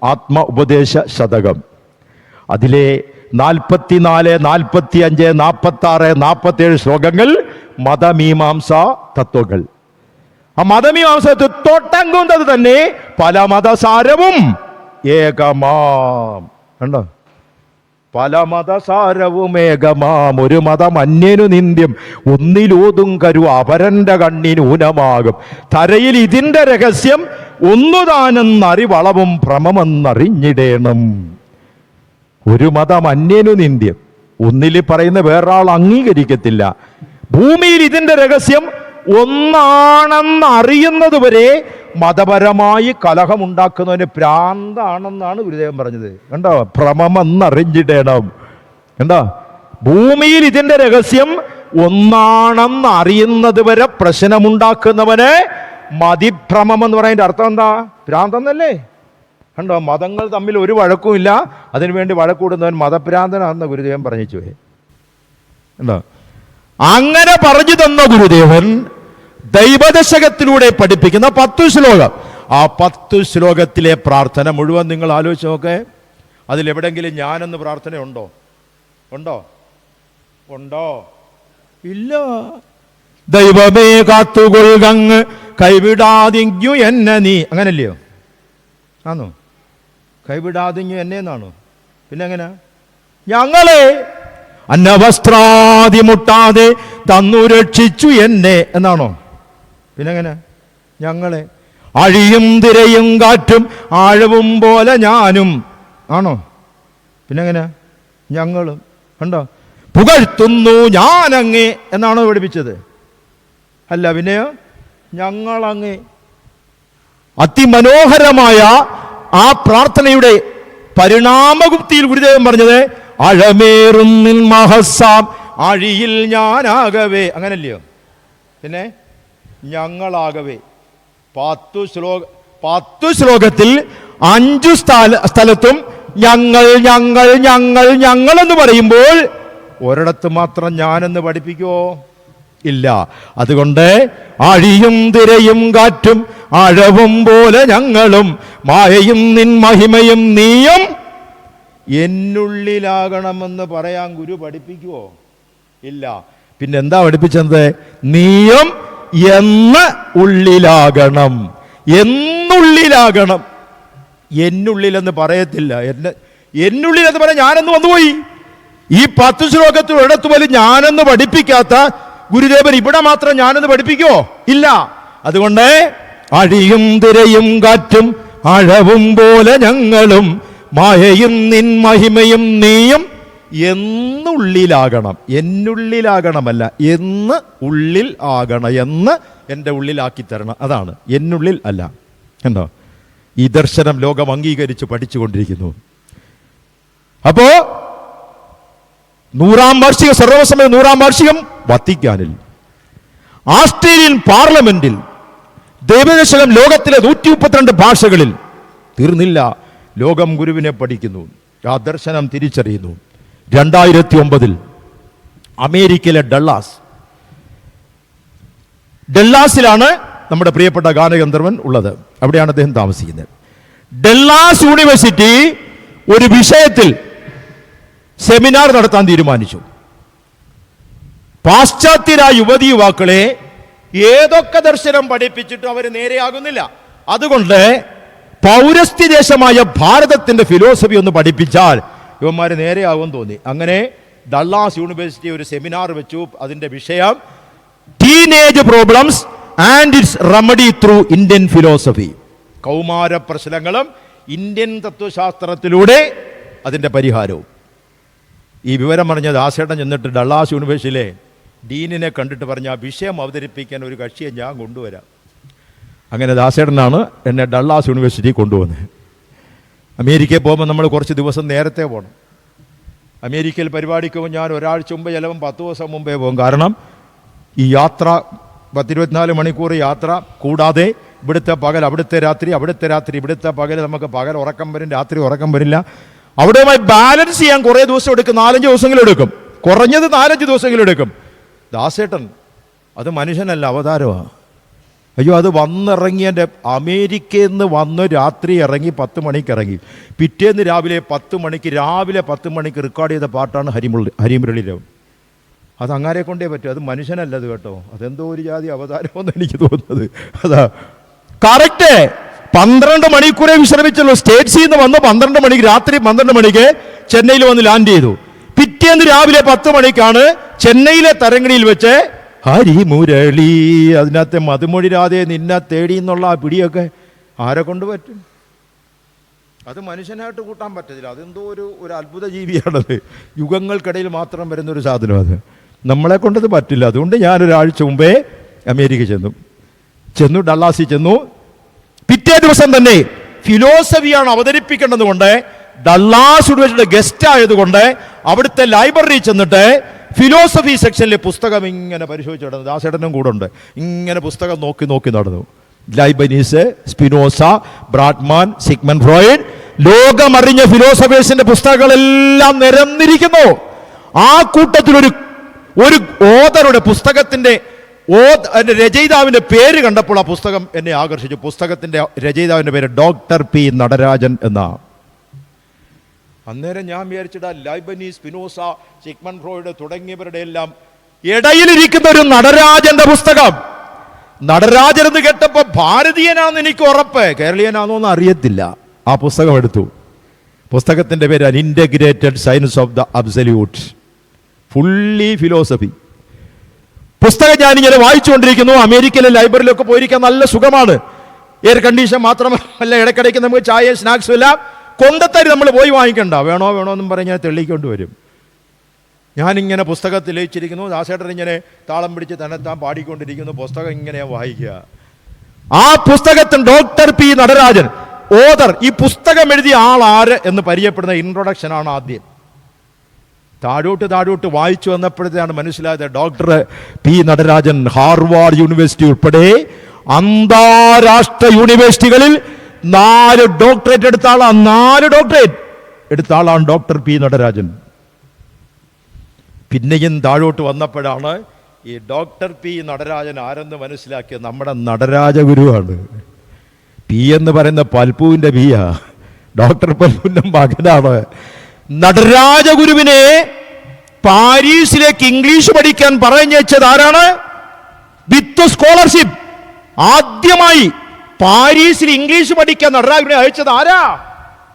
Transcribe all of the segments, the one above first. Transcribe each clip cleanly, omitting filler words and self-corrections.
ആത്മ ഉപദേശ ശതകം. അതിലെ 44, 45, 46, 47 ശ്ലോകങ്ങൾ മതമീമാംസാ തത്വങ്ങൾ. ആ മതമീമാംസ തൊട്ടങ്കുന്നത് തന്നെ പല മതസാരവും ഏകമാം. കണ്ടോ? പല മതസാരവും ഏകമാം, ഒരു മതം അന്യനു നിന്ദ്യം, ഒന്നിലൂതും കരു അപരന്റെ കണ്ണിനൂനമാകും. തരയിൽ ഇതിന്റെ രഹസ്യം ഒന്നുതാനെന്നറിവളവും ഭ്രമമെന്നറിഞ്ഞിടേണം. ഒരു മതം അന്യനു നിന്ദ്യം, ഒന്നിൽ പറയുന്ന വേറൊരാൾ അംഗീകരിക്കത്തില്ല. ഭൂമിയിൽ ഇതിന്റെ രഹസ്യം ഒന്നാണെന്ന് അറിയുന്നത് വരെ മതപരമായി കലഹമുണ്ടാക്കുന്നവന് ഭ്രാന്താണെന്നാണ് ഗുരുദേവൻ പറഞ്ഞത്. കണ്ടോ? ഭ്രമമെന്നറിഞ്ഞിടണം. കണ്ടോ? ഭൂമിയിൽ ഇതിന്റെ രഹസ്യം ഒന്നാണെന്ന് അറിയുന്നത് വരെ പ്രശ്നമുണ്ടാക്കുന്നവന് മതിഭ്രമം എന്ന് പറയുന്നതിന്റെ അർത്ഥം എന്താ? ഭ്രാന്തെന്നല്ലേ? കണ്ടോ? മതങ്ങൾ തമ്മിൽ ഒരു വഴക്കുമില്ല, അതിനുവേണ്ടി വഴക്കൂടുന്നവൻ മതഭ്രാന്തനാണെന്ന് ഗുരുദേവൻ പറഞ്ഞു പോയി. കണ്ടോ? അങ്ങനെ പറഞ്ഞു തന്ന ഗുരുദേവൻ ദൈവദശകത്തിലൂടെ പഠിപ്പിക്കുന്ന 10 ശ്ലോകം. ആ 10 ശ്ലോകത്തിലെ പ്രാർത്ഥന മുഴുവൻ നിങ്ങൾ ആലോചിച്ച് നോക്കേ. അതിലെവിടെങ്കിലും ഞാനെന്ന് പ്രാർത്ഥന ഉണ്ടോ? ഉണ്ടോ? ഉണ്ടോ? ഇല്ല. ദൈവമേ കാത്തുകൊള്ളുകങ്ങ് കൈവിടാതിങ്ങു എന്നെ നീ, അങ്ങനല്ലയോ? ആണോ? കൈവിടാതിങ്ങു എന്നെ എന്നാണോ? പിന്നെ എങ്ങനെ? ഞങ്ങളെ അന്നവസ്ത്രാദി മുട്ടാതെ തന്നു രക്ഷിച്ചു എന്നെ എന്നാണോ? പിന്നെങ്ങനെ? ഞങ്ങളെ അഴിയും തിരയും കാറ്റും ആഴവും പോലെ ഞാനും ആണോ? പിന്നെങ്ങനെ? ഞങ്ങളും. കണ്ടോ? പുകഴ്ത്തുന്നു ഞാനങ്ങേ എന്നാണോ പഠിപ്പിച്ചത്? അല്ല, പിന്നെയോ? ഞങ്ങളങ്ങേ. അതിമനോഹരമായ ആ പ്രാർത്ഥനയുടെ പരിണാമഗുപ്തിയിൽ ഗുരുദേവൻ പറഞ്ഞത് അഴമേറുന്നിൽ മഹസാം അഴിയിൽ ഞാനാകവേ, അങ്ങനല്ലയോ? പിന്നെ ഞങ്ങളാകവേ. 10 ശ്ലോകത്തിൽ 5 സ്ഥലത്തും ഞങ്ങൾ ഞങ്ങൾ ഞങ്ങൾ ഞങ്ങൾ എന്ന് പറയുമ്പോൾ ഒരിടത്ത് മാത്രം ഞാനെന്ന് പഠിപ്പിക്കുവോ? ഇല്ല. അതുകൊണ്ട് അഴിയും തിരയും കാറ്റും അഴവും പോലെ ഞങ്ങളും മായയും നിൻ മഹിമയും നീയും എന്നുള്ളിലാകണമെന്ന് പറയാൻ ഗുരു പഠിപ്പിക്കുവോ? ഇല്ല. പിന്നെന്താ പഠിപ്പിച്ചത്? നീയും എന്ന് ഉള്ളിലാകണം, എന്നുള്ളിലാകണം. എന്നുള്ളിലെന്ന് പറയത്തില്ല. എന്നുള്ളിലെന്ന് പറയാൻ ഞാനെന്ന് വന്നുപോയി. ഈ 10 ശ്ലോകത്തിൽ ഒരിടത്ത് പോലും ഞാനെന്ന് പഠിപ്പിക്കാത്ത ഗുരുദേവൻ ഇവിടെ മാത്രം ഞാനെന്ന് പഠിപ്പിക്കുവോ? ഇല്ല. അതുകൊണ്ട് അഴിയും തിരയും കാറ്റും അഴവും പോലെ ഞങ്ങളും മായയും നിൻ മഹിമയും നീയും എന്നുള്ളിലാകണം. എന്നുള്ളിലാകണമല്ല, എന്ന് ഉള്ളിൽ ആകണം. എന്ന് എൻ്റെ ഉള്ളിലാക്കി തരണം. അതാണ് എന്നുള്ളിൽ അല്ല. കണ്ടോ? ഈ ദർശനം ലോകം അംഗീകരിച്ച് പഠിച്ചുകൊണ്ടിരിക്കുന്നു. അപ്പോ 100ാം വാർഷികം, സർവസമയ 100ാം വാർഷികം വത്തിക്കാനിൽ, ആസ്ട്രേലിയൻ പാർലമെന്റിൽ ദൈവദശകം ലോകത്തിലെ 132 ഭാഷകളിൽ. തീർന്നില്ല. ലോകം ഗുരുവിനെ പഠിക്കുന്നു, ആ ദർശനം തിരിച്ചറിയുന്നു. 2009 അമേരിക്കയിലെ ഡെല്ലാസിലാണ് നമ്മുടെ പ്രിയപ്പെട്ട ഗാനഗന്ധർവൻ ഉള്ളത്. അവിടെയാണ് അദ്ദേഹം താമസിക്കുന്നത്. ഡെല്ലാസ് യൂണിവേഴ്സിറ്റി ഒരു വിഷയത്തിൽ സെമിനാർ നടത്താൻ തീരുമാനിച്ചു. പാശ്ചാത്യരായ യുവതി യുവാക്കളെ ഏതൊക്കെ ദർശനം പഠിപ്പിച്ചിട്ടും അവർ നേരെയാകുന്നില്ല. അതുകൊണ്ട് പൗരസ്ത്യ ദേശമായ ഭാരതത്തിന്റെ ഫിലോസഫി ഒന്ന് പഠിപ്പിച്ചാൽ ഇവന്മാർ നേരെയാകുമെന്ന് തോന്നി. അങ്ങനെ ഡള്ളാസ് യൂണിവേഴ്സിറ്റി ഒരു സെമിനാർ വെച്ചു. അതിന്റെ വിഷയം teenage problems and it's remedy through Indian philosophy. കൗമാര പ്രശ്നങ്ങളും ഇന്ത്യൻ തത്വശാസ്ത്രത്തിലൂടെ അതിന്റെ പരിഹാരവും. ഈ വിവരം പറഞ്ഞ ദാസേട്ടൻ ചെന്നിട്ട് ഡള്ളാസ് യൂണിവേഴ്സിറ്റിയിലെ ഡീനിനെ കണ്ടിട്ട് പറഞ്ഞ ആ വിഷയം അവതരിപ്പിക്കാൻ ഒരു കക്ഷിയെ ഞാൻ കൊണ്ടുവരാം. അങ്ങനെ ദാസേട്ടനാണ് എന്നെ ഡള്ളാസ് യൂണിവേഴ്സിറ്റി കൊണ്ടുവന്നത്. അമേരിക്കയിൽ പോകുമ്പോൾ നമ്മൾ കുറച്ച് ദിവസം നേരത്തെ പോകണം. അമേരിക്കയിൽ പരിപാടിക്ക് പോകുമ്പോൾ ഞാൻ ഒരാഴ്ച മുമ്പ് ചിലവും 10 ദിവസം മുമ്പേ പോകും. കാരണം ഈ യാത്ര 24 മണിക്കൂർ യാത്ര കൂടാതെ ഇവിടുത്തെ പകൽ അവിടുത്തെ രാത്രി, അവിടുത്തെ രാത്രി ഇവിടുത്തെ പകൽ. നമുക്ക് പകൽ ഉറക്കം വരും, രാത്രി ഉറക്കം വരില്ല. അവിടെയുമായി ബാലൻസ് ചെയ്യാൻ കുറേ ദിവസം എടുക്കും. 4-5 ദിവസമെങ്കിലും എടുക്കും. കുറഞ്ഞത് 4-5 ദിവസമെങ്കിലും എടുക്കും. ദാസേട്ടൻ അത് മനുഷ്യനല്ല, അവതാരമാണ്. അയ്യോ, അത് വന്നിറങ്ങിയതിൻ്റെ അമേരിക്കയിൽ നിന്ന് വന്ന് രാത്രി ഇറങ്ങി 10 മണിക്ക് ഇറങ്ങി. പിറ്റേന്ന് രാവിലെ 10 മണിക്ക് റെക്കോർഡ് ചെയ്ത പാട്ടാണ് ഹരിമുരളിരവം. അത് അങ്ങാരെ കൊണ്ടേ പറ്റും. അത് മനുഷ്യനല്ലത് കേട്ടോ. അതെന്തോ ഒരു ജാതി അവതാരമെന്ന് എനിക്ക് തോന്നുന്നത്. അതാ കറക്റ്റ്. 12 മണിക്കൂറേ വിശ്രമിച്ചുള്ളൂ. സ്റ്റേറ്റ്സിൽ നിന്ന് വന്ന് 12 മണിക്ക്, രാത്രി 12 മണിക്ക് ചെന്നൈയിൽ വന്ന് ലാൻഡ് ചെയ്തു. പിറ്റേന്ന് രാവിലെ 10 മണിക്കാണ് ചെന്നൈയിലെ തരങ്ങണിയിൽ വെച്ച് ഹരിമുരളി, അതിനകത്തെ മധുമൊഴി രാധേ നിന്നെ തേടി എന്നുള്ള ആ പിടിയൊക്കെ ആരെ കൊണ്ട് പറ്റും? അത് മനുഷ്യനായിട്ട് കൂട്ടാൻ പറ്റത്തില്ല. അതെന്തോ ഒരു അത്ഭുത ജീവിയാണത്. യുഗങ്ങൾക്കിടയിൽ മാത്രം വരുന്നൊരു സാധനം. അത് നമ്മളെ കൊണ്ടത് പറ്റില്ല. അതുകൊണ്ട് ഞാനൊരാഴ്ച മുമ്പേ അമേരിക്ക ചെന്നു ഡള്ളാസിൽ ചെന്നു. പിറ്റേ ദിവസം തന്നെ ഫിലോസഫിയാണ് അവതരിപ്പിക്കേണ്ടതുകൊണ്ട് ഡള്ളാസ് യൂണിവേഴ്സിറ്റിയുടെ ഗസ്റ്റ് ആയതുകൊണ്ട് അവിടുത്തെ ലൈബ്രറി ചെന്നിട്ട് ഫിലോസഫി സെക്ഷനിലെ പുസ്തകം ഇങ്ങനെ പരിശോധിച്ച് നടന്നു. ദാസേട്ടനും കൂടെ ഉണ്ട്. ഇങ്ങനെ പുസ്തകം നോക്കി നടന്നു. ലൈബനീസ്, സ്പിനോസ, ബ്രാഡ്മാൻ, സിഗ്മണ്ട് ഫ്രോയിഡ്, ലോകമറിഞ്ഞ ഫിലോസഫേഴ്സിന്റെ പുസ്തകങ്ങളെല്ലാം നിരന്നിരിക്കുന്നു. ആ കൂട്ടത്തിൽ ഒരു ഓതറുടെ പുസ്തകത്തിന്റെ രചയിതാവിന്റെ പേര് കണ്ടപ്പോൾ ആ പുസ്തകം എന്നെ ആകർഷിച്ചു. പുസ്തകത്തിന്റെ രചയിതാവിന്റെ പേര് ഡോക്ടർ പി നടരാജൻ എന്നാ. അന്നേരം ഞാൻ വിചാരിച്ചിട്ട് ലൈബനീസ്, സ്പിനോസ, സിഗ്മണ്ട് ഫ്രോയിഡ് തുടങ്ങിയവരുടെ എല്ലാം ഇടയിലിരിക്കുന്ന ഒരു നടരാജന്റെ പുസ്തകം. നടരാജൻ എന്ന് കേട്ടപ്പോ ഭാരതീയനാണെന്ന് എനിക്ക് ഉറപ്പ്, കേരളീയനാണെന്നൊന്നും അറിയത്തില്ല. ആ പുസ്തകം എടുത്തു. പുസ്തകത്തിന്റെ പേര് അൻ integrated science of the absolute, fully philosophy. പുസ്തകം ഞാനിങ്ങനെ വായിച്ചുകൊണ്ടിരിക്കുന്നു. അമേരിക്കയിലെ ലൈബ്രറിയിലൊക്കെ പോയിരിക്കാൻ നല്ല സുഖമാണ്. എയർ കണ്ടീഷൻ മാത്രമല്ല, ഇടയ്ക്കിടയ്ക്ക് നമുക്ക് ചായ സ്നാക്സും എല്ലാം കൊണ്ടത്തരി നമ്മൾ പോയി വാങ്ങിക്കണ്ട. വേണോ എന്നും പറഞ്ഞാൽ തെളിയിക്കൊണ്ട് വരും. ഞാനിങ്ങനെ പുസ്തകത്തിൽ ലയിച്ചിരിക്കുന്നു. ദാസേട്ടൻ ഇങ്ങനെ താളം പിടിച്ച് തന്നെത്താൻ പാടിക്കൊണ്ടിരിക്കുന്നു. പുസ്തകം ഇങ്ങനെ വായിക്കുക. ആ പുസ്തകത്തിൽ ഡോക്ടർ പി നടരാജൻ ഓതർ, ഈ പുസ്തകം എഴുതിയ ആൾ ആര് എന്ന് പരിചയപ്പെടുന്ന ഇൻട്രൊഡക്ഷനാണ് ആദ്യം. താഴോട്ട് വായിച്ചു വന്നപ്പോഴത്തേക്കാണ് മനസ്സിലായത് doctor P Natarajan Harvard university ഉൾപ്പെടെ അന്താരാഷ്ട്ര യൂണിവേഴ്സിറ്റികളിൽ 4 ഡോക്ടറേറ്റ് എടുത്ത ആളാണ്. 4 ഡോക്ടറേറ്റ് എടുത്ത ആളാണ് ഡോക്ടർ പി നടരാജൻ. പിന്നെയും താഴോട്ട് വന്നപ്പോഴാണ് ഈ ഡോക്ടർ പി നടരാജൻ ആരെന്ന് മനസ്സിലാക്കിയത്. നമ്മുടെ നടരാജഗുരുവാണ്. പി എന്ന് പറയുന്ന പൽപ്പുവിന്റെ പിയാ, ഡോക്ടർ പൽപ്പുവിന്റെ മകനാണ്. നടരാജഗുരുവിനെ പാരീസിലേക്ക് ഇംഗ്ലീഷ് പഠിക്കാൻ പറഞ്ഞയച്ചത് ആരാണ്? വിത്ത് സ്കോളർഷിപ്പ്. ആദ്യമായി പാരീസിൽ ഇംഗ്ലീഷ് പഠിക്കാൻ നടരാജനെ അയച്ചത് ആരാ?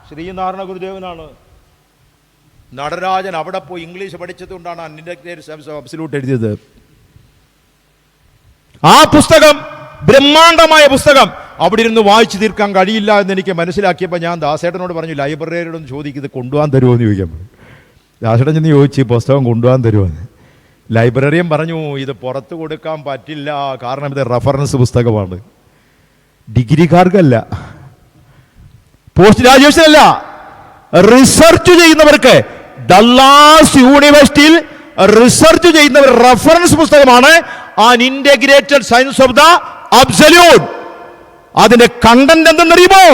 ശ്രീനാരായണ ഗുരുദേവനാണ്. നടരാജൻ അവിടെ പോയി ഇംഗ്ലീഷ് പഠിച്ചത് കൊണ്ടാണ് അബ്സല്യൂട്ട് എഴുതിയത്. ആ പുസ്തകം ബ്രഹ്മാണ്ഡമായ പുസ്തകം. അവിടെ ഇരുന്ന് വായിച്ചു തീർക്കാൻ കഴിയില്ല എന്ന് എനിക്ക് മനസ്സിലാക്കിയപ്പോൾ ഞാൻ ദാസേട്ടനോട് പറഞ്ഞു, ലൈബ്രറിയോടൊന്ന് ചോദിക്കുന്നത് കൊണ്ടുപോകാൻ തരുമോ എന്ന് ചോദിക്കുമ്പോൾ ദാസേട്ടൻ ചെന്ന് ചോദിച്ചു, ഈ പുസ്തകം കൊണ്ടുപോകാൻ തരുമോന്ന്. ലൈബ്രറിയൻ പറഞ്ഞു, ഇത് പുറത്ത് കൊടുക്കാൻ പറ്റില്ല, കാരണം ഇത് റെഫറൻസ് പുസ്തകമാണ്, ഡിഗ്രിക്കാർക്കല്ല, പോസ്റ്റ് ഗ്രാജുവേഷൻ അല്ല, റിസർച്ച് ചെയ്യുന്നവർക്ക്. ഡള്ളാസ് യൂണിവേഴ്സിറ്റിയിൽ റിസർച്ച് ചെയ്യുന്നവർ റെഫറൻസ് പുസ്തകമാണ് an integrated science of the absolute. അതിന്റെ കണ്ടന്റ് എന്തെന്നറിയുമോ?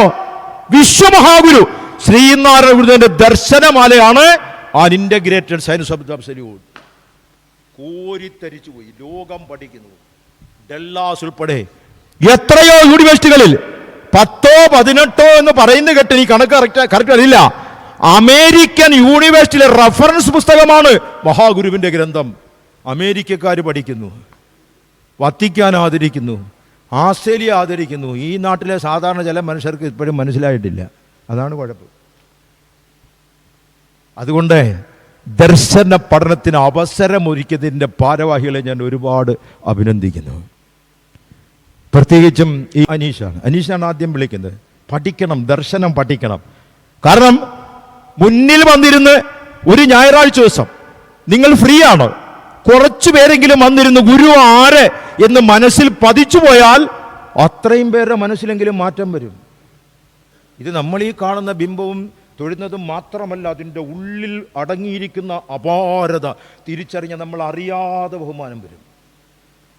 വിശ്വമഹാഗുരു ശ്രീനാരായണ ഗുരുദേവന്റെ ദർശനമാലയാണ് an integrated science of the absolute. കോരിത്തരിച്ചു പോയി. ലോകം പഠിക്കുന്നു. ഡള്ളാസ് ഉൾപ്പെടെ എത്രയോ യൂണിവേഴ്സിറ്റികളിൽ 10ഓ 18ഓ എന്ന് പറയുന്നത് കേട്ട് ഈ കണക്ക് കറക്റ്റ് അറിയില്ല. അമേരിക്കൻ യൂണിവേഴ്സിറ്റിയിലെ റഫറൻസ് പുസ്തകമാണ് മഹാഗുരുവിന്റെ ഗ്രന്ഥം. അമേരിക്കക്കാർ പഠിക്കുന്നു, വത്തിക്കാൻ ആദരിക്കുന്നു, ആസ്ട്രേലിയ ആദരിക്കുന്നു. ഈ നാട്ടിലെ സാധാരണ ചില മനുഷ്യർക്ക് ഇപ്പോഴും മനസ്സിലായിട്ടില്ല. അതാണ് കുഴപ്പം. അതുകൊണ്ട് ദർശന പഠനത്തിന് അവസരമൊരുക്കിയതിൻ്റെ ഭാരവാഹികളെ ഞാൻ ഒരുപാട് അഭിനന്ദിക്കുന്നു. പ്രത്യേകിച്ചും ഈ അനീഷാണ് ആദ്യം വിളിക്കുന്നത്. പഠിക്കണം, ദർശനം പഠിക്കണം. കാരണം മുന്നിൽ വന്നിരുന്ന് ഒരു ഞായറാഴ്ച ദിവസം നിങ്ങൾ ഫ്രീ ആണ്, കുറച്ചു പേരെങ്കിലും വന്നിരുന്ന് ഗുരു ആര് എന്ന് മനസ്സിൽ പതിച്ചു പോയാൽ അത്രയും പേരുടെ മനസ്സിലെങ്കിലും മാറ്റം വരും. ഇത് നമ്മൾ ഈ കാണുന്ന ബിംബവും തൊഴുന്നതും മാത്രമല്ല, അതിൻ്റെ ഉള്ളിൽ അടങ്ങിയിരിക്കുന്ന അപാരത തിരിച്ചറിഞ്ഞ നമ്മൾ അറിയാതെ ബഹുമാനം വരും,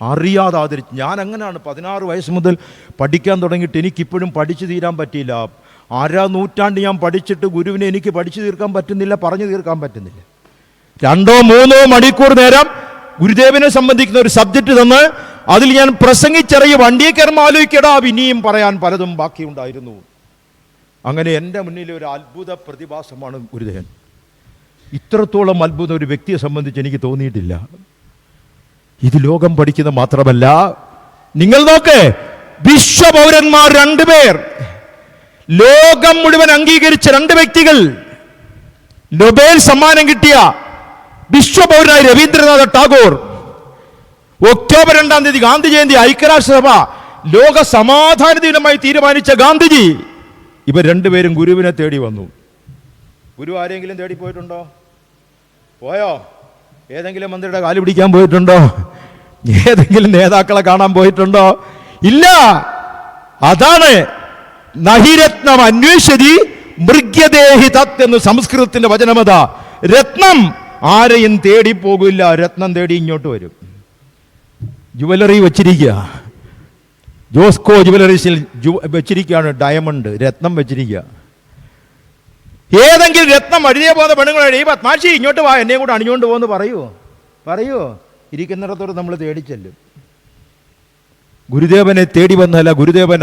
അറിയാതെ ആദരിച്ച്. ഞാൻ അങ്ങനെയാണ്. 16 വയസ്സ് മുതൽ പഠിക്കാൻ തുടങ്ങിയിട്ട് എനിക്കിപ്പോഴും പഠിച്ചു തീരാൻ പറ്റിയില്ല. 6 നൂറ്റാണ്ട് ഞാൻ പഠിച്ചിട്ട് ഗുരുവിനെ എനിക്ക് പഠിച്ചു തീർക്കാൻ പറ്റുന്നില്ല, പറഞ്ഞു തീർക്കാൻ പറ്റുന്നില്ല. 2-3 മണിക്കൂർ നേരം ഗുരുദേവനെ സംബന്ധിക്കുന്ന ഒരു സബ്ജക്റ്റ് തന്ന് അതിൽ ഞാൻ പ്രസംഗിച്ചിറങ്ങി വണ്ടിയെ കയറുമ്പോൾ ആലോചിക്കടാ, ഇനിയും പറയാൻ പലതും ബാക്കിയുണ്ടായിരുന്നു. അങ്ങനെ എൻ്റെ മുന്നിൽ ഒരു അത്ഭുത പ്രതിഭാസമാണ് ഗുരുദേവൻ. ഇത്രത്തോളം അത്ഭുതം ഒരു വ്യക്തിയെ സംബന്ധിച്ച് എനിക്ക് തോന്നിയിട്ടില്ല. ഇത് ലോകം പഠിക്കുന്ന മാത്രമല്ല, നിങ്ങൾ നോക്ക്, വിശ്വപൗരന്മാർ 2 പേർ, ലോകം മുഴുവൻ അംഗീകരിച്ച 2 വ്യക്തികൾ, നൊബേൽ സമ്മാനം കിട്ടിയ വിശ്വപൗരനായ രവീന്ദ്രനാഥ ടാഗോർ, ഒക്ടോബർ 2-ാം തീയതി ഗാന്ധി ജയന്തി ഐക്യരാഷ്ട്രസഭ ലോക സമാധാന ദിനമായി തീരുമാനിച്ച ഗാന്ധിജി, ഇവർ 2 പേരും ഗുരുവിനെ തേടി വന്നു. ഗുരു ആരെങ്കിലും തേടി പോയിട്ടുണ്ടോ? പോയോ? ഏതെങ്കിലും മന്ത്രിയുടെ കാല് പിടിക്കാൻ പോയിട്ടുണ്ടോ? ഏതെങ്കിലും നേതാക്കളെ കാണാൻ പോയിട്ടുണ്ടോ? ഇല്ല. അതാണ് നഹിരത്നം അന്വേഷതി മൃഗ്യദേഹി തത് എന്ന് സംസ്കൃതത്തിന്റെ വചനമത. രത്നം ആരെയും തേടി പോകില്ല, രത്നം തേടി ഇങ്ങോട്ട് വരും. ജുവലറി വെച്ചിരിക്കുക, ജോസ്കോ ജുവലറീസിൽ വെച്ചിരിക്കുകയാണ് ഡയമണ്ട്, രത്നം വെച്ചിരിക്കുക. ഏതെങ്കിലും രത്നം അഴുതിയ പോകുന്ന പെണ്ണുങ്ങളെ, ഈ പത്മാശി ഇങ്ങോട്ട് വാ, എന്നെയും കൂടെ അണിഞ്ഞുകൊണ്ട് പോകുന്നു പറയുമോ? ഇരിക്കുന്നിടത്തോട് നമ്മൾ തേടിച്ചെല്ലും. ഗുരുദേവനെ തേടി വന്നല്ല, ഗുരുദേവൻ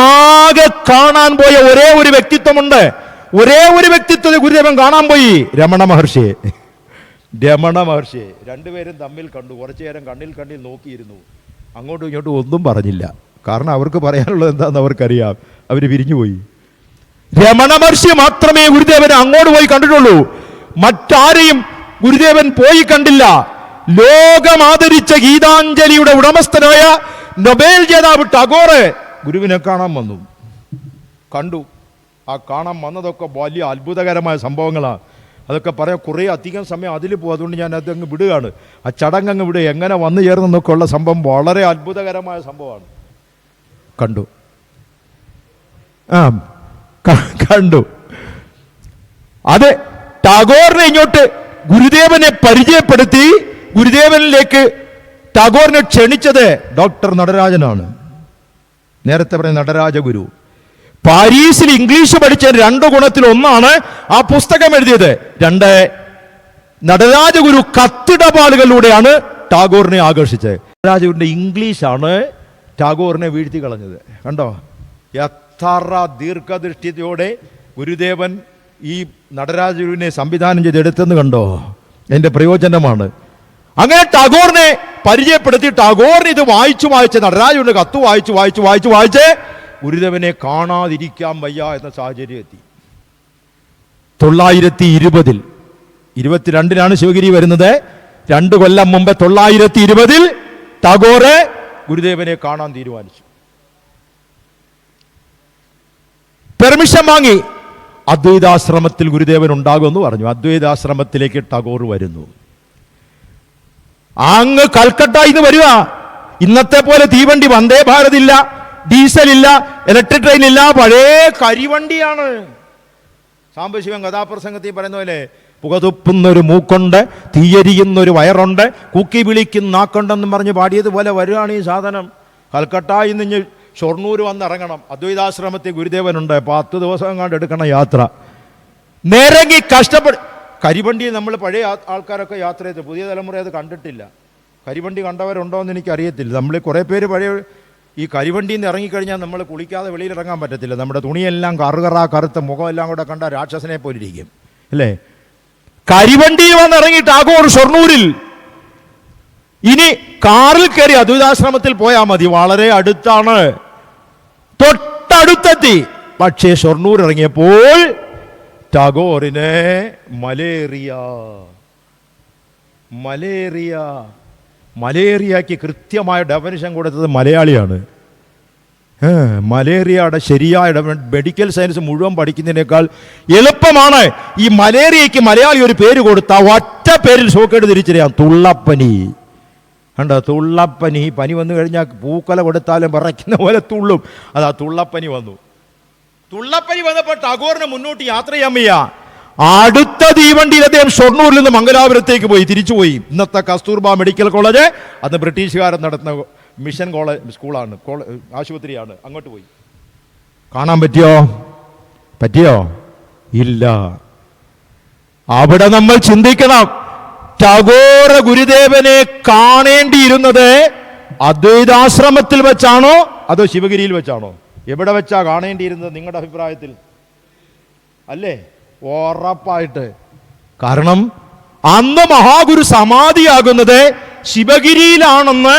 ആകെ കാണാൻ പോയ ഒരേ ഒരു വ്യക്തിത്വമുണ്ട്. ഒരേ ഒരു വ്യക്തിത്വത്തെ ഗുരുദേവൻ കാണാൻ പോയി, രമണ മഹർഷിയെ. 2 പേരും തമ്മിൽ കണ്ടു. കുറച്ചു നേരം കണ്ണിൽ നോക്കിയിരുന്നു. അങ്ങോട്ടും ഇങ്ങോട്ടും ഒന്നും പറഞ്ഞില്ല. കാരണം അവർക്ക് പറയാനുള്ളത് എന്താണെന്ന് അവർക്കറിയാം. അവർ പിരിഞ്ഞുപോയി. രമണ മഹർഷി മാത്രമേ ഗുരുദേവനെ അങ്ങോട്ട് പോയി കണ്ടിട്ടുള്ളൂ. മറ്റാരെയും ഗുരുദേവൻ പോയി കണ്ടില്ല. ലോകം ആദരിച്ച ഗീതാഞ്ജലിയുടെ ഉടമസ്ഥനായ നൊബേൽ ജേതാവ് ടാഗോർ ഗുരുവിനെ കാണാൻ വന്നു. കണ്ടു. ആ കാണാൻ വന്നതൊക്കെ വലിയ അത്ഭുതകരമായ സംഭവങ്ങളാണ്. അതൊക്കെ പറയാൻ കുറേ അധികം സമയം അതിൽ പോകും. അതുകൊണ്ട് ഞാൻ അതങ്ങ് വിടുകയാണ്. ആ ചടങ്ങ് വിടുക. എങ്ങനെ വന്നു ചേർന്നെന്നൊക്കെ ഉള്ള സംഭവം വളരെ അത്ഭുതകരമായ സംഭവമാണ്. കണ്ടു. അത് ടാഗോറിനെ ഇങ്ങോട്ട് ഗുരുദേവനെ പരിചയപ്പെടുത്തി ഗുരുദേവനിലേക്ക് ടാഗോറിനെ ക്ഷണിച്ചത് ഡോക്ടർ നടരാജനാണ്. നേരത്തെ പറഞ്ഞ നടരാജ ഗുരു. പാരീസിൽ ഇംഗ്ലീഷ് പഠിച്ച 2 ഗുണത്തിൽ ഒന്നാണ് ആ പുസ്തകം എഴുതിയത്. 2, നടരാജ ഗുരു കത്തിടപാടുകളിലൂടെയാണ് ടാഗോറിനെ ആകർഷിച്ചത്. നടരാജഗുരുവിന്റെ ഇംഗ്ലീഷാണ് ടാഗോറിനെ വീഴ്ത്തി കളഞ്ഞത്. കണ്ടോ? എത്ര ദീർഘദൃഷ്ടിയോടെ ഗുരുദേവൻ ഈ നടരാജഗുരുവിനെ സംവിധാനം ചെയ്തെടുത്തെന്ന് കണ്ടോ? എൻ്റെ പ്രയോജനമാണ്. അങ്ങനെ ടാഗോറിനെ പരിചയപ്പെടുത്തി ടാഗോറിന് ഇത് വായിച്ച് നടരാജഗുരുവിന്റെ കത്ത് വായിച്ച് ഗുരുദേവനെ കാണാതിരിക്കാൻ വയ്യ എന്ന സാഹചര്യം എത്തി. 920 22-നാണ് ശിവഗിരി വരുന്നത്. 2 കൊല്ലം മുമ്പ് 920 ടാഗോർ ഗുരുദേവനെ കാണാൻ തീരുമാനിച്ചു. പെർമിഷൻ വാങ്ങി. അദ്വൈതാശ്രമത്തിൽ ഗുരുദേവൻ ഉണ്ടാകുമെന്ന് പറഞ്ഞു. അദ്വൈതാശ്രമത്തിലേക്ക് ടാഗോർ വരുന്നു. അങ്ങ് കൽക്കട്ടയിൽ നിന്ന് വരിക. ഇന്നത്തെ പോലെ തീവണ്ടി വന്ദേ ഭാരത് ഇല്ല, ഡീസൽ ഇല്ല, ഇലക്ട്രിക് ട്രെയിൻ ഇല്ല, പഴയ കരിവണ്ടിയാണ്. സാംബശിവൻ കഥാപ്രസംഗത്തിൽ പറയുന്ന പോലെ പുകതുപ്പുന്നൊരു മൂക്കുണ്ട്, തീയരിയുന്നൊരു വയറുണ്ട്, കുക്കി വിളിക്കുന്ന നാക്കുണ്ടെന്നും പറഞ്ഞ് പാടിയതുപോലെ വരികയാണ് ഈ സാധനം. കൽക്കട്ടയിൽ നിന്ന് ഷൊർണൂർ വന്നിറങ്ങണം. അദ്വൈതാശ്രമത്തിൽ ഗുരുദേവനുണ്ട്. 10 ദിവസം കണ്ട് എടുക്കണം യാത്ര. നിരങ്ങി കഷ്ടപ്പെട്ട് കരിവണ്ടി നമ്മൾ പഴയ ആൾക്കാരൊക്കെ യാത്ര ചെയ്ത്, പുതിയ തലമുറ അത് കണ്ടിട്ടില്ല. കരിവണ്ടി കണ്ടവരുണ്ടോ എന്ന് എനിക്കറിയത്തില്ല. നമ്മൾ കുറേ പേര് പഴയ ഈ കരിവണ്ടിയിൽ നിന്ന് ഇറങ്ങിക്കഴിഞ്ഞാൽ നമ്മൾ കുളിക്കാതെ വെളിയിലിറങ്ങാൻ പറ്റത്തില്ല. നമ്മുടെ തുണിയെല്ലാം കറുത്ത മുഖമെല്ലാം കൂടെ കണ്ട രാക്ഷസനെ പോലിരിക്കും, അല്ലേ? കരിവണ്ടിയിൽ വന്നിറങ്ങി ടാഗോർ ഷൊർണൂരിൽ. ഇനി കാറിൽ കയറി അദ്വൈതാശ്രമത്തിൽ പോയാൽ മതി, വളരെ അടുത്താണ്, തൊട്ടടുത്തെത്തി. പക്ഷേ ഷൊർണൂർ ഇറങ്ങിയപ്പോൾ ടാഗോറിന് മലേറിയക്ക് കൃത്യമായ ഡെഫിനിഷൻ കൊടുത്തത് മലയാളിയാണ്. മലേറിയയുടെ ശരിയായ മെഡിക്കൽ സയൻസ് മുഴുവൻ പഠിക്കുന്നതിനേക്കാൾ എളുപ്പമാണ് ഈ മലേറിയയ്ക്ക് മലയാളി ഒരു പേര് കൊടുത്ത ഒറ്റ പേരിൽ ഷോക്കേട് തിരിച്ചറിയാം. തുള്ളപ്പനി. കണ്ടോ? തുള്ളപ്പനി. പനി വന്നു കഴിഞ്ഞാൽ പൂക്കല കൊടുത്താലും വിറയ്ക്കുന്ന പോലെ തുള്ളും. അതാ തുള്ളപ്പനി വന്നു. തുള്ളപ്പനി വന്നപ്പോൾ ടാഗോറിന് മുന്നോട്ട് യാത്ര ചെയ്യാൻ വയ്യ. അടുത്ത തീവണ്ടിയിൽ അദ്ദേഹം ഷൊർണൂരിൽ നിന്ന് മംഗലാപുരത്തേക്ക് പോയി, തിരിച്ചുപോയി. ഇന്നത്തെ കസ്തൂർബ മെഡിക്കൽ കോളേജ്, അന്ന് ബ്രിട്ടീഷുകാരൻ നടത്തുന്ന മിഷൻ കോളേജ് സ്കൂളാണ്, ആശുപത്രിയാണ്. അങ്ങോട്ട് പോയി. കാണാൻ പറ്റിയോ? ഇല്ല. അവിടെ നമ്മൾ ചിന്തിക്കണം. ടാഗോർ ഗുരുദേവനെ കാണേണ്ടിയിരുന്നത് അദ്വൈതാശ്രമത്തിൽ വെച്ചാണോ അതോ ശിവഗിരിയിൽ വെച്ചാണോ? എവിടെ വെച്ചാ കാണേണ്ടിയിരുന്നത് നിങ്ങളുടെ അഭിപ്രായത്തിൽ? അല്ലേ? ഉറപ്പായിട്ട്. കാരണം അന്ന് മഹാഗുരു സമാധിയാകുന്നത് ശിവഗിരിയിലാണെന്ന്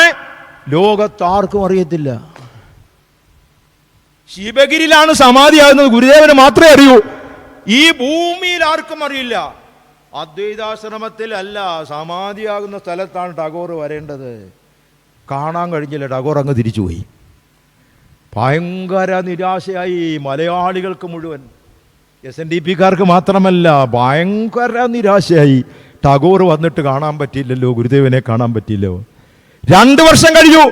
ലോകത്താർക്കും അറിയത്തില്ല. ശിവഗിരിയിലാണ് സമാധിയാകുന്നത്, ഗുരുദേവന് മാത്രമേ അറിയൂ. ഈ ഭൂമിയിൽ ആർക്കും അറിയില്ല. അദ്വൈതാശ്രമത്തിൽ അല്ല, സമാധിയാകുന്ന സ്ഥലത്താണ് ടാഗോർ വരേണ്ടത്. കാണാൻ കഴിഞ്ഞില്ല, ടാഗോർ അങ്ങ് തിരിച്ചുപോയി. ഭയങ്കര നിരാശയായി മലയാളികൾക്ക് മുഴുവൻ, SNDP-കാർക്ക് മാത്രമല്ല, ഭയങ്കര നിരാശയായി. ടാഗോർ വന്നിട്ട് കാണാൻ പറ്റിയില്ലല്ലോ, ഗുരുദേവനെ കാണാൻ പറ്റിയില്ലോ. 2 വർഷം കഴിഞ്ഞു.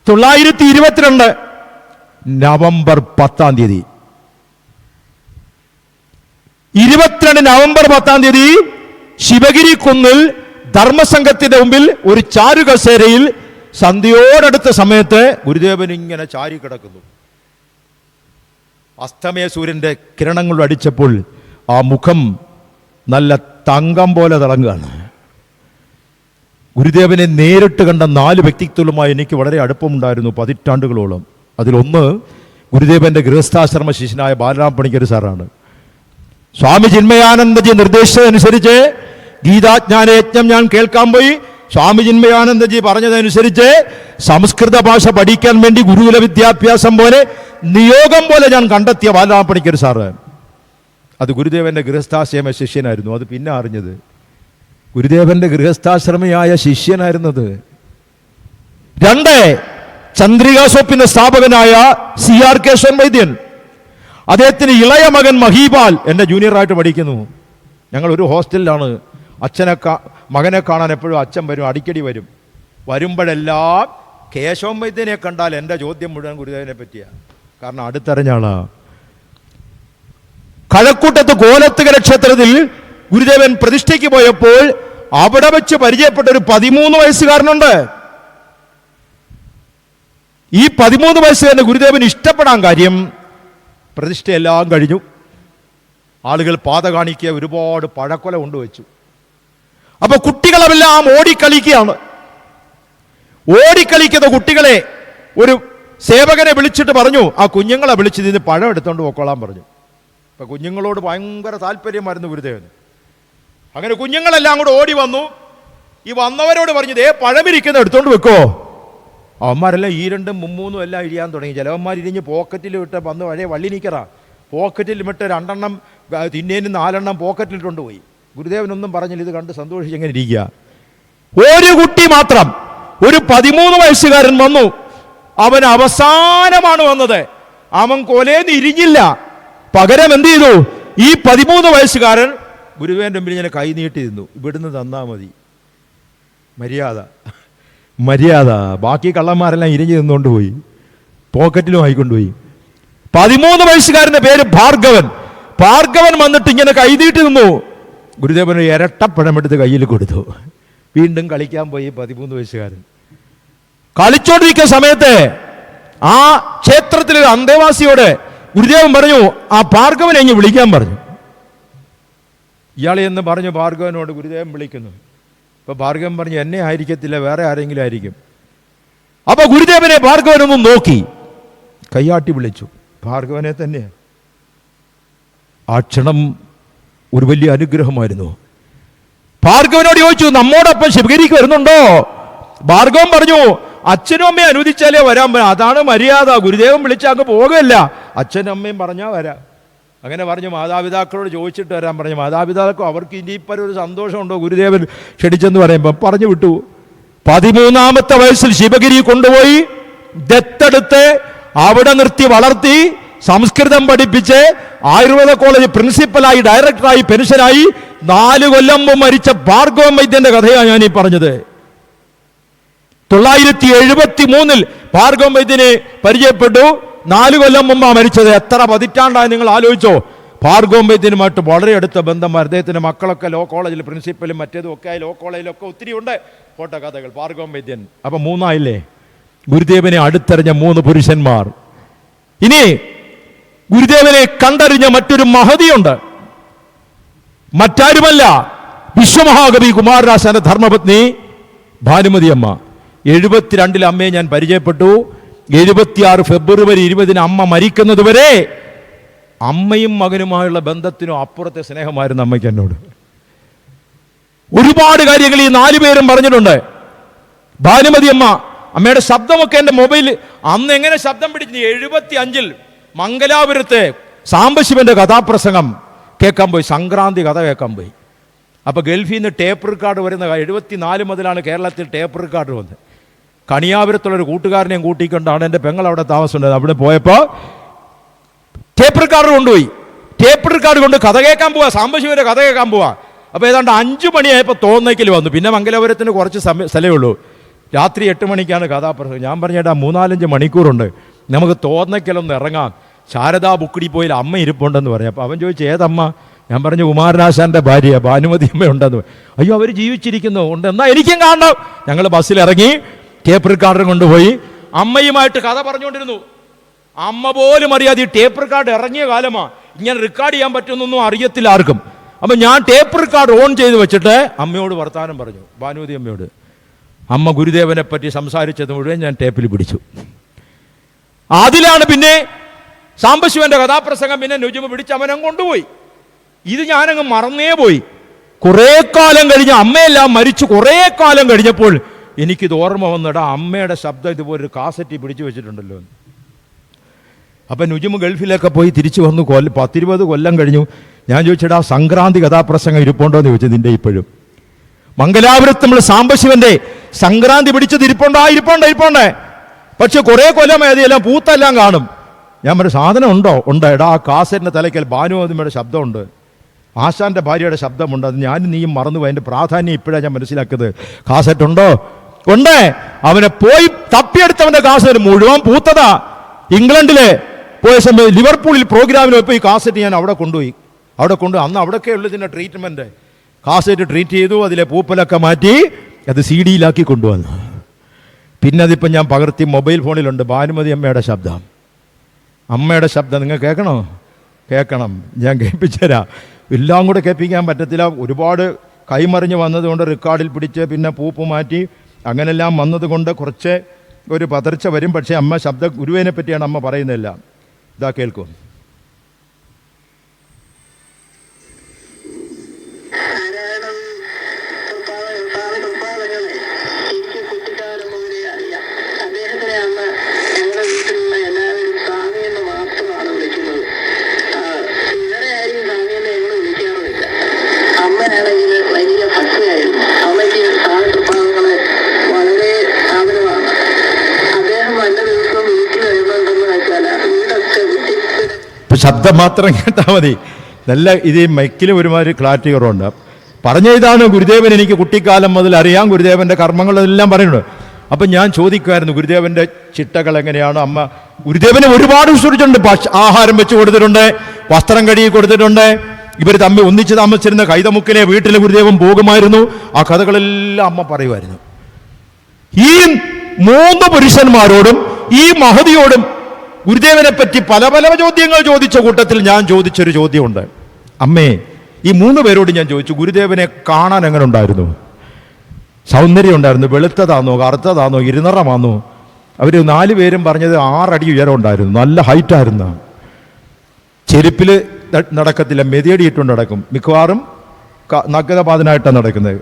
1922 നവംബർ 10-ാം തീയതി 22 നവംബർ 10-ാം തീയതി ശിവഗിരി കുന്നിൽ ധർമ്മസംഘത്തിന്റെ മുമ്പിൽ ഒരു ചാരുകസേരയിൽ സന്ധ്യയോടടുത്ത സമയത്ത് ഗുരുദേവൻ ഇങ്ങനെ ചാരി കിടക്കുന്നു. അസ്തമയ സൂര്യന്റെ കിരണങ്ങൾ അടിച്ചപ്പോൾ ആ മുഖം നല്ല തങ്കം പോലെ തിളങ്ങുകയാണ്. ഗുരുദേവനെ നേരിട്ട് കണ്ട 4 വ്യക്തിത്വങ്ങളുമായി എനിക്ക് വളരെ അടുപ്പമുണ്ടായിരുന്നു, പതിറ്റാണ്ടുകളോളം. അതിലൊന്ന് ഗുരുദേവന്റെ ഗൃഹസ്ഥാശ്രമ ശിഷ്യനായ ബാലരാം പണിക്കർ സാറാണ്. സ്വാമി ചിന്മയാനന്ദജി നിർദ്ദേശിച്ചതനുസരിച്ച് ഗീതാജ്ഞാനയജ്ഞം ഞാൻ കേൾക്കാൻ പോയി. സ്വാമി ചിന്മയാനന്ദജി പറഞ്ഞതനുസരിച്ച് സംസ്കൃത ഭാഷ പഠിക്കാൻ വേണ്ടി ഗുരുകുല വിദ്യാഭ്യാസം പോലെ നിയോഗം പോലെ ഞാൻ കണ്ടെത്തിയ ബാലരാം പണിക്കർ സാറ്, അത് ഗുരുദേവന്റെ ഗൃഹസ്ഥാശ്രമ ശിഷ്യനായിരുന്നു. അത് പിന്നെ അറിഞ്ഞത് ഗുരുദേവന്റെ ഗൃഹസ്ഥാശ്രമയായ ശിഷ്യനായിരുന്നത്. 2 ചന്ദ്രികാ സോപ്പിന്റെ സ്ഥാപകനായ CR കേശവൻ വൈദ്യൻ, അദ്ദേഹത്തിന് ഇളയ മകൻ മഹീപാൽ എൻ്റെ ജൂനിയറായിട്ട് പഠിക്കുന്നു. ഞങ്ങൾ ഒരു ഹോസ്റ്റലിലാണ്. മകനെ കാണാൻ എപ്പോഴും അച്ഛൻ വരും, അടിക്കടി വരും. വരുമ്പോഴെല്ലാം കേശവൻ വൈദ്യനെ കണ്ടാൽ എൻ്റെ ചോദ്യം മുഴുവൻ ഗുരുദേവനെ പറ്റിയാണ്. കാരണം അടുത്തറിഞ്ഞ ആളാ. കഴക്കൂട്ടത്ത് കോലത്തുകര ക്ഷേത്രത്തിൽ ഗുരുദേവൻ പ്രതിഷ്ഠയ്ക്ക് പോയപ്പോൾ അവിടെ വെച്ച് പരിചയപ്പെട്ട ഒരു 13 വയസ്സുകാരനുണ്ട്. ഈ 13 വയസ്സുകാരനെ ഗുരുദേവൻ ഇഷ്ടപ്പെടാൻ കാര്യം, പ്രതിഷ്ഠയെല്ലാം കഴിഞ്ഞു, ആളുകൾ പാത കാണിക്കുക, ഒരുപാട് പഴക്കൊല കൊണ്ടുവച്ചു. അപ്പൊ കുട്ടികളെല്ലാം ഓടിക്കളിക്കുകയാണ്. ഓടിക്കളിക്കുന്ന കുട്ടികളെ ഒരു സേവകനെ വിളിച്ചിട്ട് പറഞ്ഞു, ആ കുഞ്ഞുങ്ങളെ വിളിച്ച് ഇതിന് പഴം എടുത്തോണ്ട് പോക്കോളാൻ പറഞ്ഞു. അപ്പൊ കുഞ്ഞുങ്ങളോട് ഭയങ്കര താല്പര്യമായിരുന്നു ഗുരുദേവന്. അങ്ങനെ കുഞ്ഞുങ്ങളെല്ലാം കൂടെ ഓടി വന്നു. ഈ വന്നവരോട് പറഞ്ഞു, ദേ പഴമിരിക്കുന്ന എടുത്തോണ്ട് വെക്കോ. അവന്മാരെല്ലാം 2, 3 എല്ലാം ഇഴിയാൻ തുടങ്ങി. ചിലവന്മാർ ഇരിഞ്ഞ് പോക്കറ്റിൽ വിട്ട് വന്ന് പഴയ വള്ളി നീക്കറാ പോക്കറ്റിൽ വിട്ട് 2 എണ്ണം തിന്നേനും 4 എണ്ണം പോക്കറ്റിലിട്ടുണ്ട് പോയി. ഗുരുദേവനൊന്നും പറഞ്ഞില്ല. ഇത് കണ്ട് സന്തോഷിച്ചെങ്ങനെ ഇരിക്കുക. ഒരു കുട്ടി മാത്രം, ഒരു 13 വയസ്സുകാരൻ വന്നു. അവൻ അവസാനമാണ് വന്നത്. അവൻ കൊലേന്ന് ഇരിഞ്ഞില്ല. പകരം എന്ത് ചെയ്തു? ഈ 13 വയസ്സുകാരൻ ഗുരുദേവന്റെ മുമ്പിൽ ഇങ്ങനെ കൈ നീട്ടി നിന്നു. ഇവിടുന്ന് തന്നാ മതി, മര്യാദ. ബാക്കി കള്ളന്മാരെല്ലാം ഇരിഞ്ഞു നിന്നുകൊണ്ട് പോയി, പോക്കറ്റിലും ആയിക്കൊണ്ടുപോയി. 13 വയസ്സുകാരന്റെ പേര് ഭാർഗവൻ. ഭാർഗവൻ വന്നിട്ട് ഇങ്ങനെ കൈ നീട്ടി നിന്നു. ഗുരുദേവന് ഇരട്ടപ്പഴമെടുത്ത് കയ്യിൽ കൊടുത്തു. വീണ്ടും കളിക്കാൻ പോയി 13 വയസ്സുകാരൻ. കളിച്ചോണ്ടിരിക്കുന്ന സമയത്ത് ആ ക്ഷേത്രത്തിലെ അന്തേവാസിയോട് ഗുരുദേവൻ പറഞ്ഞു, ആ ഭാർഗവനെ ഇങ്ങ് വിളിക്കാൻ പറഞ്ഞു. ഇയാളെ എന്ന് പറഞ്ഞു ഭാർഗവനോട് ഗുരുദേവൻ വിളിക്കുന്നു. അപ്പൊ ഭാർഗവൻ പറഞ്ഞു, എന്നെ ആയിരിക്കത്തില്ല, വേറെ ആരെങ്കിലും ആയിരിക്കും. അപ്പൊ ഗുരുദേവനെ ഭാർഗവനൊന്നും നോക്കി കയ്യാട്ടി വിളിച്ചു. ഭാർഗവനെ തന്നെ. ആ ക്ഷണം ഒരു വലിയ അനുഗ്രഹമായിരുന്നു. ഭാർഗവനോട് ചോദിച്ചു, നമ്മോടൊപ്പം ശിവഗിരിക്ക് വരുന്നുണ്ടോ? ഭാർഗവൻ പറഞ്ഞു, അച്ഛനും അമ്മയും അനുവദിച്ചാലേ വരാൻ പറ്റും, അതാണ് മര്യാദ. ഗുരുദേവൻ വിളിച്ചാൽ അങ്ങ് പോകല്ല, അച്ഛനും അമ്മയും പറഞ്ഞാൽ വരാം. അങ്ങനെ പറഞ്ഞു. മാതാപിതാക്കളോട് ചോദിച്ചിട്ട് വരാൻ പറഞ്ഞു. മാതാപിതാക്കൾ അവർക്ക് ഇനിയിപ്പോൾ ഒരു സന്തോഷമുണ്ടോ ഗുരുദേവൻ ക്ഷണിച്ചെന്ന് പറയുമ്പോൾ പറഞ്ഞു വിട്ടു. 13ാമത്തെ വയസ്സിൽ ശിവഗിരി കൊണ്ടുപോയി ദത്തെടുത്ത് അവിടെ നിർത്തി വളർത്തി സംസ്കൃതം പഠിപ്പിച്ച് ആയുർവേദ കോളേജ് പ്രിൻസിപ്പലായി, ഡയറക്ടറായി, പെൻഷനായി 4 കൊല്ലം മുമ്പ് മരിച്ച ഭാർഗവൻ വൈദ്യന്റെ കഥയാണ് ഞാൻ ഈ പറഞ്ഞത്. 973 ഭാർഗവൻ വൈദ്യനെ പരിചയപ്പെട്ടു. 4 കൊല്ലം മുമ്പാണ് മരിച്ചത്. എത്ര പതിറ്റാണ്ടായി നിങ്ങൾ ആലോചിച്ചോ. ഭാർഗവൻ വൈദ്യനുമായിട്ട് വളരെ അടുത്ത ബന്ധന്മാർ. അദ്ദേഹത്തിന്റെ മക്കളൊക്കെ ലോ കോളേജിൽ പ്രിൻസിപ്പലും മറ്റേതും ഒക്കെ ആയി. ലോ കോളേജിലൊക്കെ ഒത്തിരി ഉണ്ട് ഫോട്ടോ കഥകൾ. ഭാർഗവൻ വൈദ്യൻ. അപ്പൊ 3 ഗുരുദേവനെ അടുത്തറിഞ്ഞ 3 പുരുഷന്മാർ. ഇനി ഗുരുദേവനെ കണ്ടറിഞ്ഞ മറ്റൊരു മഹതിയുണ്ട്. മറ്റാരുമല്ല, വിശ്വമഹാകവി കുമാരനാശാന്റെ ധർമ്മപത്നി ഭാനുമതി അമ്മ. 72 അമ്മയെ ഞാൻ പരിചയപ്പെട്ടു. 76 ഫെബ്രുവരി 20 അമ്മ മരിക്കുന്നത് വരെ അമ്മയും മകനുമായുള്ള ബന്ധത്തിനും അപ്പുറത്തെ സ്നേഹമായിരുന്നു അമ്മയ്ക്ക് എന്നോട്. ഒരുപാട് കാര്യങ്ങൾ ഈ 4 പേരും പറഞ്ഞിട്ടുണ്ട്. ഭാനുമതി അമ്മ, അമ്മയുടെ ശബ്ദമൊക്കെ എൻ്റെ മൊബൈൽ അന്ന് എങ്ങനെ ശബ്ദം പിടിച്ചു. 75 മംഗലാപുരത്തെ സാംബശിവന്റെ കഥാപ്രസംഗം കേൾക്കാൻ പോയി, സംക്രാന്തി കഥ കേൾക്കാൻ പോയി. അപ്പോൾ ഗൾഫിൽ നിന്ന് ടേപ്പ് റെക്കോർഡ് വരുന്ന 74 മുതലാണ് കേരളത്തിൽ ടേപ്പ് റെക്കോർഡ് വന്നത്. കണിയാപുരത്തുള്ളൊരു കൂട്ടുകാരനെയും കൂട്ടിക്കൊണ്ടാണ് എൻ്റെ പെങ്ങൾ അവിടെ താമസമുണ്ടായത്. അവിടെ പോയപ്പോൾ ടേപ്പ് റെക്കോർഡ് കൊണ്ടുപോയി. ടേപ്പ് റെക്കോർഡ് കൊണ്ട് കഥ കേൾക്കാൻ പോവാ, സാംബശിവന്റെ കഥ കേൾക്കാൻ പോവാ. അപ്പോൾ ഏതാണ്ട് 5 മണിയായപ്പോൾ തോന്നയ്ക്കൽ വന്നു. പിന്നെ മംഗലാപുരത്തിന് കുറച്ച് സ്ഥലമേ ഉള്ളൂ. രാത്രി 8 മണിക്കാണ് കഥാപ്രസംഗം. ഞാൻ പറഞ്ഞേട്ടാ 3-4 മണിക്കൂറുണ്ട്, നമുക്ക് തോന്നയ്ക്കലൊന്ന് ഇറങ്ങാം, ശാരദാ ബുക്കിടി പോയി അമ്മ ഇരിപ്പുണ്ടെന്ന് പറഞ്ഞു. അപ്പോൾ അവൻ ചോദിച്ചു ഏതമ്മ? ഞാൻ പറഞ്ഞു കുമാരനാശാന്റെ ഭാര്യ ഭാനുമതി അമ്മ ഉണ്ടെന്ന്. അയ്യോ അവർ ജീവിച്ചിരിക്കുന്നു, ഉണ്ട്, എന്നാൽ എനിക്കും കാണണം. ഞങ്ങൾ ബസ്സിലിറങ്ങി ടേപ്പ് റെക്കോർഡർ കൊണ്ടുപോയി അമ്മയുമായിട്ട് കഥ പറഞ്ഞുകൊണ്ടിരുന്നു. അമ്മ പോലും അറിയാതെ ഈ ടേപ്പ് റെക്കോർഡ് ഇറങ്ങിയ കാലമാണ്, ഇങ്ങനെ റെക്കോർഡ് ചെയ്യാൻ പറ്റുമെന്നൊന്നും അറിയത്തില്ല ആർക്കും. അപ്പം ഞാൻ ടേപ്പ് റെക്കോർഡ് ഓൺ ചെയ്ത് വെച്ചിട്ട് അമ്മയോട് വർത്താനം പറഞ്ഞു, ഭാനുമതി അമ്മയോട്. അമ്മ ഗുരുദേവനെ പറ്റി സംസാരിച്ചത് മുഴുവൻ ഞാൻ ടേപ്പിൽ പിടിച്ചു. അതിലാണ് പിന്നെ സാംബശിവന്റെ കഥാപ്രസംഗം പിന്നെ നുജുമ പിടിച്ച് അവനം കൊണ്ടുപോയി. ഇത് ഞാനങ്ങ് മറന്നേ പോയി. കുറേ കാലം കഴിഞ്ഞ് അമ്മയെല്ലാം മരിച്ചു കുറേ കാലം കഴിഞ്ഞപ്പോൾ എനിക്കിത് ഓർമ്മ വന്നിടാ, അമ്മയുടെ ശബ്ദം ഇതുപോലൊരു കാസറ്റ് പിടിച്ചു വെച്ചിട്ടുണ്ടല്ലോ. അപ്പം നുജുമ ഗൾഫിലൊക്കെ പോയി തിരിച്ചു വന്നു. 10-20 കൊല്ലം കഴിഞ്ഞു. ഞാൻ ചോദിച്ചിടാ സംക്രാന്തി കഥാപ്രസംഗം ഇരിപ്പുണ്ടോ എന്ന് ചോദിച്ചത്. നിന്റെ ഇപ്പോഴും മംഗലാപുരത്ത് നമ്മൾ സാംബശിവന്റെ സംക്രാന്തി പിടിച്ചത് ഇരിപ്പുണ്ടേ. പക്ഷെ കുറേ കൊല്ലം ഏതെല്ലാം പൂത്തെല്ലാം കാണും. ഞാൻ പറഞ്ഞു സാധനം ഉണ്ടോ? ഉണ്ട്. എടാ ആ കാസറ്റിന്റെ തലയ്ക്കൽ ഭാനുമതിയുടെ ശബ്ദമുണ്ട്, ആശാന്റെ ഭാര്യയുടെ ശബ്ദമുണ്ട്. അത് ഞാനും നീയും മറന്നുപോയി. അതിന്റെ പ്രാധാന്യം ഇപ്പോഴാണ് ഞാൻ മനസ്സിലാക്കിയത്. കാസറ്റ് ഉണ്ടോ? ഉണ്ട്. അവനെ പോയി തപ്പിയെടുത്തവന്റെ കാസറ്റ് മുഴുവൻ പൂത്തതാ. ഇംഗ്ലണ്ടില് പോയ സമയം ലിവർപൂളിൽ പ്രോഗ്രാമിന് പോയപ്പോൾ ഈ കാസറ്റ് ഞാൻ അവിടെ കൊണ്ടുപോയി. അന്ന് അവിടെയൊക്കെ ഉള്ളതിൻ്റെ ട്രീറ്റ്മെൻറ്റ്. കാസറ്റ് ട്രീറ്റ് ചെയ്തു, അതിലെ പൂപ്പലൊക്കെ മാറ്റി അത് CD-യിലാക്കി കൊണ്ടുവന്നു. പിന്നെ അതിപ്പം ഞാൻ പകർത്തി മൊബൈൽ ഫോണിലുണ്ട്. ഭാനുമതി അമ്മയുടെ ശബ്ദം. അമ്മയുടെ ശബ്ദം നിങ്ങൾ കേൾക്കണം. ഞാൻ കേൾപ്പിച്ചുതരാം. എല്ലാം കൂടെ കേൾപ്പിക്കാൻ പറ്റത്തില്ല. ഒരുപാട് കൈമറിഞ്ഞ് വന്നതുകൊണ്ട് റെക്കോർഡിൽ പിടിച്ച് പിന്നെ പൂപ്പ് മാറ്റി അങ്ങനെല്ലാം വന്നതുകൊണ്ട് കുറച്ച് ഒരു പതർച്ച വരും. പക്ഷേ അമ്മ ഗുരുവിനെ പറ്റിയാണ് അമ്മ പറയുന്നതെല്ലാം. ഇതാ കേൾക്കും. ശബ്ദം മാത്രം കേട്ടാൽ മതി. നല്ല ഇത് മൈക്കിൽ ഒരുമാതിരി ക്ലാരിറ്റി കുറവുണ്ട്. പറഞ്ഞ ഇതാണ് ഗുരുദേവൻ എനിക്ക് കുട്ടിക്കാലം മുതൽ അറിയാം. ഗുരുദേവന്റെ കർമ്മങ്ങളെല്ലാം പറയുന്നുണ്ട്. അപ്പം ഞാൻ ചോദിക്കുമായിരുന്നു ഗുരുദേവന്റെ ചിട്ടകൾ എങ്ങനെയാണ്. അമ്മ ഗുരുദേവനെ ഒരുപാട് വിശ്വസിച്ചിട്ടുണ്ട്. ആഹാരം വെച്ച് കൊടുത്തിട്ടുണ്ട്, വസ്ത്രം കഴുകി കൊടുത്തിട്ടുണ്ട്. ഇവർ തമ്മിൽ ഒന്നിച്ച് താമസിച്ചിരുന്ന കൈതമുക്കിലെ വീട്ടിൽ ഗുരുദേവൻ പോകുമായിരുന്നു. ആ കഥകളെല്ലാം അമ്മ പറയുമായിരുന്നു. ഈ 3 പുരുഷന്മാരോടും ഈ മഹതിയോടും ഗുരുദേവനെ പറ്റി പല ചോദ്യങ്ങൾ ചോദിച്ച കൂട്ടത്തിൽ ഞാൻ ചോദിച്ചൊരു ചോദ്യമുണ്ട്. അമ്മേ, ഈ 3 പേരോട് ഞാൻ ചോദിച്ചു, ഗുരുദേവനെ കാണാൻ എങ്ങനെ ഉണ്ടായിരുന്നു? സൗന്ദര്യം ഉണ്ടായിരുന്നു? വെളുത്തതാണോ, കറുത്തതാണോ, ഇരുനിറമാണോ? അവർ 4 പേരും പറഞ്ഞത് 6 അടി ഉയരം ഉണ്ടായിരുന്നു, നല്ല ഹൈറ്റായിരുന്നു. ചെരുപ്പിൽ നടക്കത്തില്ല, മെതിയടിയിട്ടുകൊണ്ട് നടക്കും, മിക്കവാറും നഗ്നപാതനായിട്ടാണ് നടക്കുന്നത്.